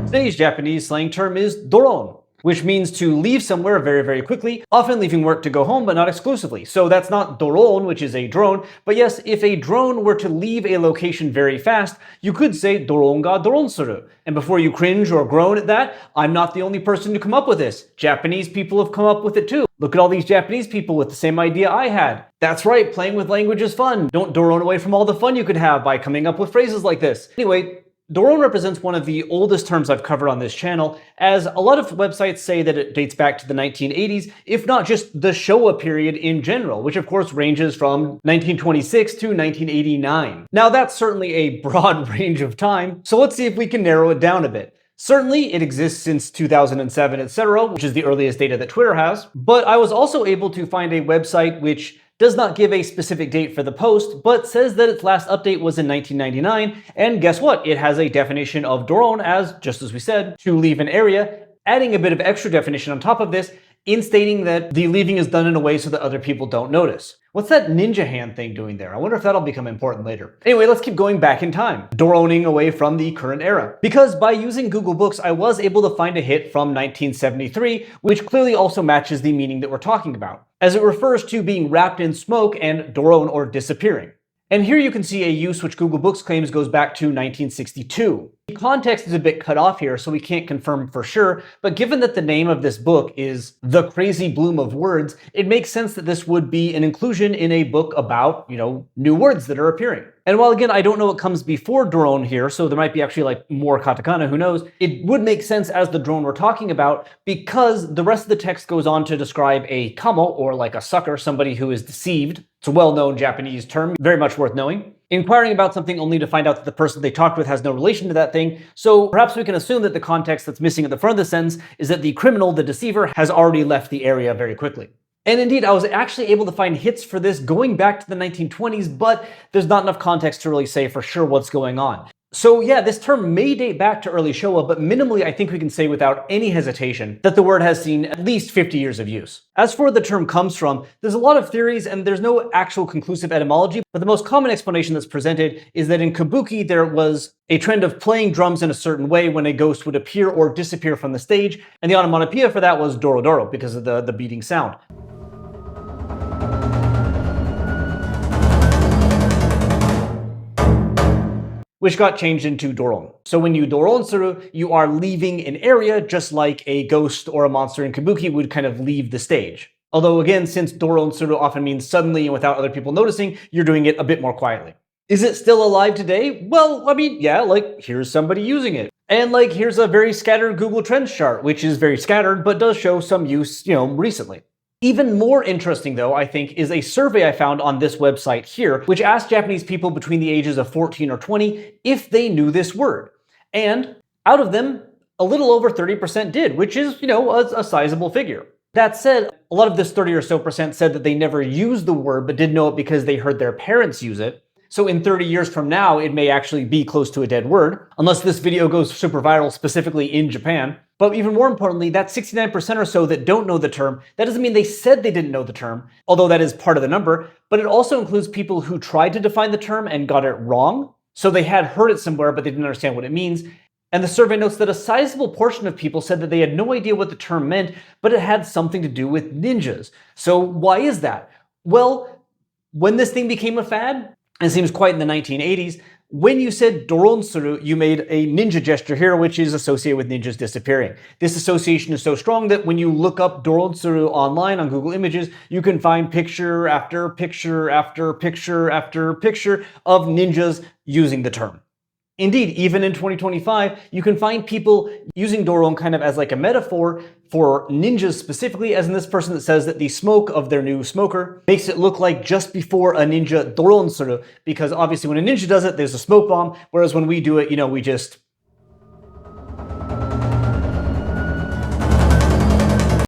Today's Japanese slang term is doron, which means to leave somewhere very, very quickly, often leaving work to go home, but not exclusively. So that's not doron, which is a drone, but yes, if a drone were to leave a location very fast, you could say doron ga doron suru. And before you cringe or groan at that, I'm not the only person to come up with this. Japanese people have come up with it too. Look at all these Japanese people with the same idea I had. That's right, playing with language is fun. Don't doron away from all the fun you could have by coming up with phrases like this. Anyway, doron represents one of the oldest terms I've covered on this channel, as a lot of websites say that it dates back to the 1980s, if not just the Showa period in general, which of course ranges from 1926 to 1989. Now that's certainly a broad range of time, so let's see if we can narrow it down a bit. Certainly, it exists since 2007, etc., which is the earliest data that Twitter has, but I was also able to find a website which does not give a specific date for the post, but says that its last update was in 1999, and guess what? It has a definition of doron as, just as we said, to leave an area, adding a bit of extra definition on top of this, in stating that the leaving is done in a way so that other people don't notice. What's that ninja hand thing doing there? I wonder if that'll become important later. Anyway, let's keep going back in time, doroning away from the current era. Because by using Google Books, I was able to find a hit from 1973, which clearly also matches the meaning that we're talking about, as it refers to being wrapped in smoke and doron, or disappearing. And here you can see a use which Google Books claims goes back to 1962. The context is a bit cut off here, so we can't confirm for sure, but given that the name of this book is The Crazy Bloom of Words, it makes sense that this would be an inclusion in a book about, new words that are appearing. And while again, I don't know what comes before doron here, so there might be actually more katakana, who knows, it would make sense as the drone we're talking about, because the rest of the text goes on to describe a kamo, or like a sucker, somebody who is deceived. It's a well-known Japanese term, very much worth knowing. Inquiring about something only to find out that the person they talked with has no relation to that thing, so perhaps we can assume that the context that's missing at the front of the sentence is that the criminal, the deceiver, has already left the area very quickly. And indeed, I was actually able to find hits for this going back to the 1920s, but there's not enough context to really say for sure what's going on. So yeah, this term may date back to early Showa, but minimally I think we can say without any hesitation that the word has seen at least 50 years of use. As for where the term comes from, there's a lot of theories and there's no actual conclusive etymology, but the most common explanation that's presented is that in kabuki there was a trend of playing drums in a certain way when a ghost would appear or disappear from the stage, and the onomatopoeia for that was doro doro because of the beating sound. Which got changed into doron. So when you doron suru, you are leaving an area just like a ghost or a monster in kabuki would kind of leave the stage. Although again, since doron suru often means suddenly and without other people noticing, you're doing it a bit more quietly. Is it still alive today? Well, I mean, yeah, here's somebody using it. And here's a very scattered Google Trends chart, which is very scattered, but does show some use, recently. Even more interesting, though, I think, is a survey I found on this website here, which asked Japanese people between the ages of 14 or 20 if they knew this word. And out of them, a little over 30% did, which is, a sizable figure. That said, a lot of this 30 or so percent said that they never used the word, but did know it because they heard their parents use it. So in 30 years from now, it may actually be close to a dead word, unless this video goes super viral specifically in Japan. But even more importantly, that 69% or so that don't know the term, that doesn't mean they said they didn't know the term, although that is part of the number, but it also includes people who tried to define the term and got it wrong. So they had heard it somewhere, but they didn't understand what it means. And the survey notes that a sizable portion of people said that they had no idea what the term meant, but it had something to do with ninjas. So why is that? Well, when this thing became a fad, and it seems quite in the 1980s, when you said doron suru, you made a ninja gesture here, which is associated with ninjas disappearing. This association is so strong that when you look up doron suru online on Google Images, you can find picture after picture after picture after picture of ninjas using the term. Indeed, even in 2025, you can find people using doron kind of as a metaphor for ninjas specifically, as in this person that says that the smoke of their new smoker makes it look like just before a ninja doron suru, because obviously when a ninja does it, there's a smoke bomb, whereas when we do it, we just